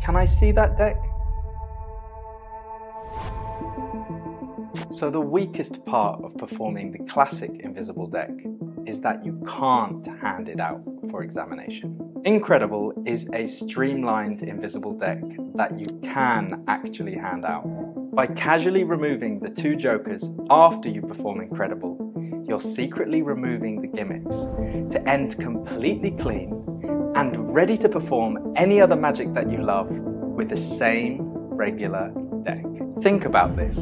Can I see that deck? So the weakest part of performing the classic invisible deck is that you can't hand it out for examination. Incredible is a streamlined invisible deck that you can actually hand out. By casually removing the 2 jokers after you perform Incredible, you're secretly removing the gimmicks to end completely clean and ready to perform any other magic that you love with the same regular deck. Think about this.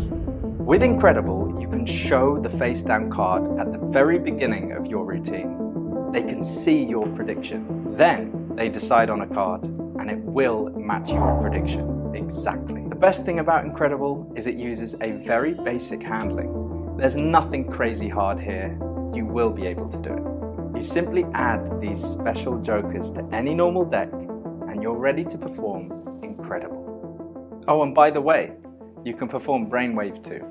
With Incredible, you can show the face down card at the very beginning of your routine. They can see your prediction. Then they decide on a card and it will match your prediction exactly. The best thing about Incredible is it uses a very basic handling. There's nothing crazy hard here. You will be able to do it. You simply add these special jokers to any normal deck and you're ready to perform Incredible. Oh, and by the way, you can perform Brainwave too.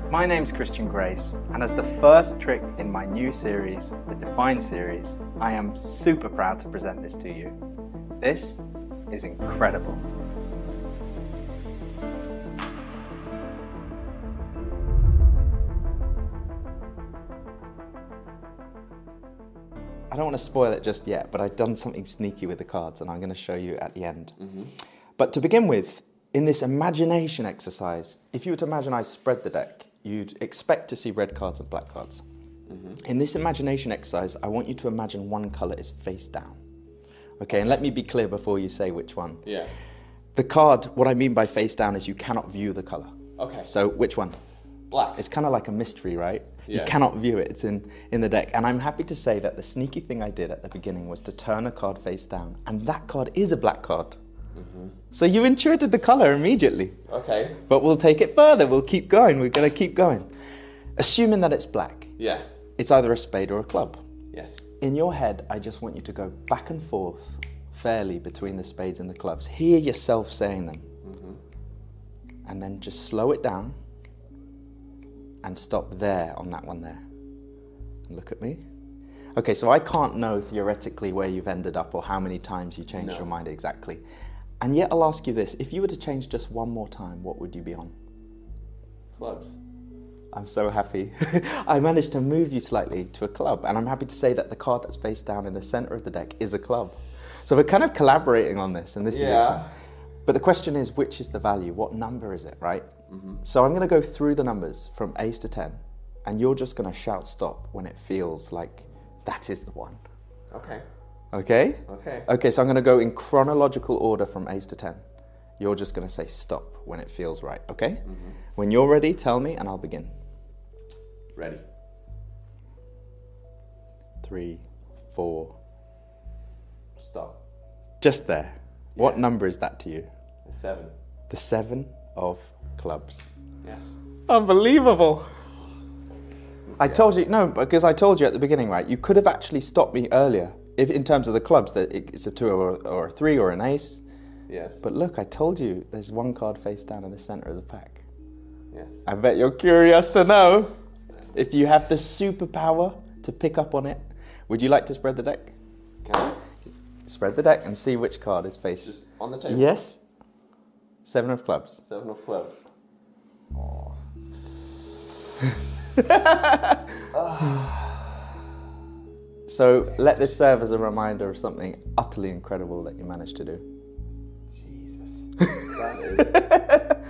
My name's Christian Grace, and as the first trick in my new series, the Define series, I am super proud to present this to you. This is Incredible. I don't want to spoil it just yet, but I've done something sneaky with the cards, and I'm going to show you at the end. But to begin with, in this imagination exercise, if you were to imagine I spread the deck, you'd expect to see red cards and black cards. In this imagination exercise, I want you to imagine one colour is face down. Okay, and let me be clear before you say which one. Yeah. The card, what I mean by face down is you cannot view the colour. Okay. So which one? Black. It's kind of like a mystery, right? Yeah. You cannot view it, it's in the deck. And I'm happy to say that the sneaky thing I did at the beginning was to turn a card face down, and that card is a black card. So you intuited the colour immediately. Okay. But we'll take it further, we'll keep going, we're going to keep going. Assuming that it's black. Yeah. It's either a spade or a club. Yes. In your head, I just want you to go back and forth fairly between the spades and the clubs. Hear yourself saying them. And then just slow it down and stop there on that one there. And look at me. Okay, so I can't know theoretically where you've ended up or how many times you changed your mind exactly. And yet I'll ask you this, if you were to change just one more time, what would you be on? Clubs. I'm so happy. I managed to move you slightly to a club, and I'm happy to say that the card that's face down in the center of the deck is a club. So we're kind of collaborating on this, and this is exciting. But the question is, which is the value? What number is it, right? So I'm going to go through the numbers from ace to 10, and you're just going to shout stop when it feels like that is the one. Okay. Okay? Okay. Okay, so I'm going to go in chronological order from ace to 10. You're just going to say stop when it feels right, okay? When you're ready, tell me, and I'll begin. Ready. 3, 4. Stop. Just there. What number is that to you? A 7. The 7 of clubs. Yes. Unbelievable. I told you, no, because I told you at the beginning, right? You could have actually stopped me earlier, if in terms of the clubs, that it's a 2 or a 3 or an ace. Yes. But look, I told you there's one card face down in the center of the pack. Yes. I bet you're curious to know if you have the superpower to pick up on it. Would you like to spread the deck? Can I? Spread the deck and see which card is face. Just on the table? Yes. 7 of clubs. 7 of clubs. Oh. So let this serve as a reminder of something utterly incredible that you managed to do. Jesus. That is...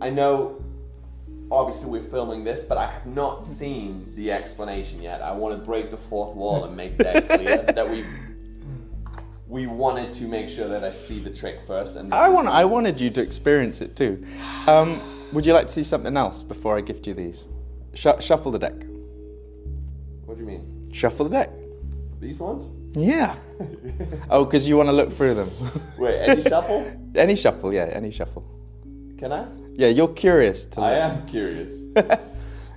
I know, obviously we're filming this, but I have not seen the explanation yet. I want to break the fourth wall and make that clear that we wanted to make sure that I see the trick first. And I wanted you to experience it too. Would you like to see something else before I gift you these? Shuffle the deck. What do you mean? Shuffle the deck. These ones? Yeah. Oh, because you want to look through them. Wait, any shuffle? Any shuffle, yeah, any shuffle. Can I? Yeah, you're curious to I am curious.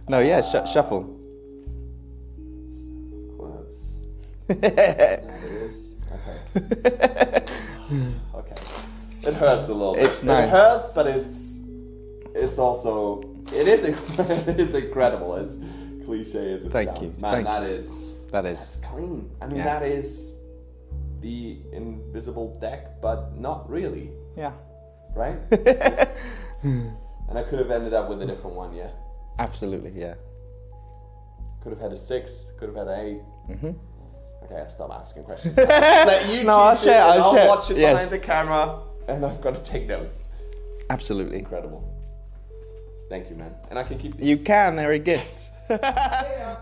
No, yeah, shuffle. Clubs. That is. Okay. Okay. It hurts a little bit. It's nice. It hurts, but it's also it is incredible, as cliche as it Thank sounds. you. Man, Thank that you. is That is. that's clean. I mean, Yeah. that is the invisible deck, but not really, Yeah. right? And I could have ended up with a different one, yeah? Absolutely, yeah. Could have had a 6, could have had an 8. Mm-hmm. Okay, I'll stop asking questions. Let you No, I'll teach share, it, and I'll I'll share. watch it Yes. behind the camera, and I've got to take notes. Absolutely. Incredible. Thank you, man. And I can keep these. You can, they're a gift. Yeah.